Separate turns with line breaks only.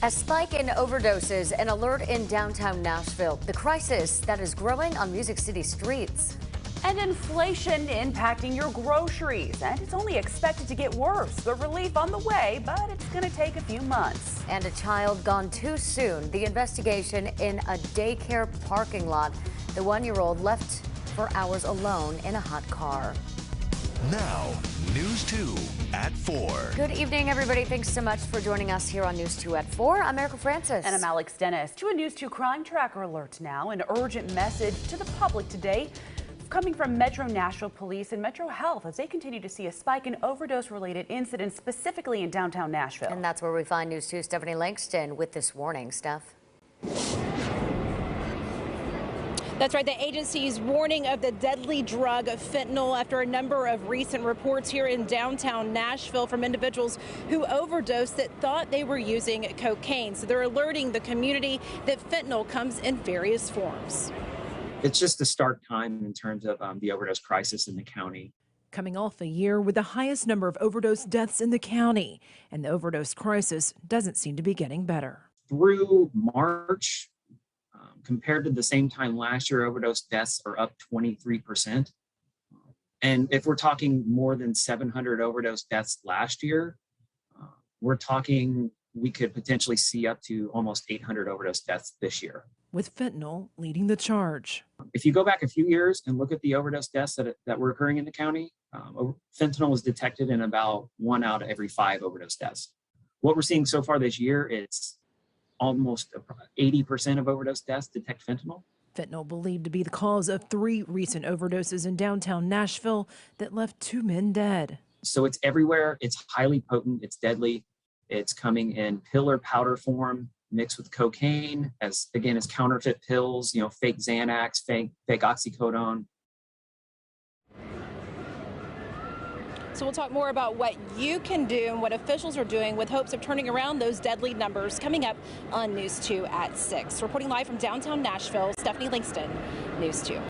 A spike in overdoses, an alert in downtown Nashville. The crisis that is growing on Music City streets.
And inflation impacting your groceries. And it's only expected to get worse. The relief on the way, but it's going to take a few months.
And a child gone too soon. The investigation in a daycare parking lot. The 1-year-old left for hours alone in a hot car.
Now, News 2 at 4.
Good evening, everybody. Thanks so much for joining us here on News 2 at 4. I'm Erica Francis.
And I'm Alex Dennis. To a News 2 crime tracker alert now. An urgent message to the public today coming from Metro Nashville Police and Metro Health as they continue to see a spike in overdose-related incidents, specifically in downtown Nashville.
And that's where we find News 2's Stephanie Langston with this warning. Steph.
That's right. The agency's warning of the deadly drug fentanyl after a number of recent reports here in downtown Nashville from individuals who overdosed that thought they were using cocaine. So they're alerting the community that fentanyl comes in various forms.
It's just a stark time in terms of the overdose crisis in the county.
Coming off a year with the highest number of overdose deaths in the county, and the overdose crisis doesn't seem to be getting better.
Through March, compared to the same time last year, overdose deaths are up 23%. And if we're talking more than 700 overdose deaths last year, we're talking we could potentially see up to almost 800 overdose deaths this year.
With fentanyl leading the charge.
If you go back a few years and look at the overdose deaths that were occurring in the county, fentanyl was detected in about 1 out of every 5 overdose deaths. What we're seeing so far this year, it's almost 80% of overdose deaths detect fentanyl.
Fentanyl believed to be the cause of 3 recent overdoses in downtown Nashville that left 2 men dead.
So it's everywhere. It's highly potent. It's deadly. It's coming in pill or powder form, mixed with cocaine, as counterfeit pills, fake Xanax, fake oxycodone.
So we'll talk more about what you can do and what officials are doing with hopes of turning around those deadly numbers coming up on News 2 at 6. Reporting live from downtown Nashville, Stephanie Langston, News 2.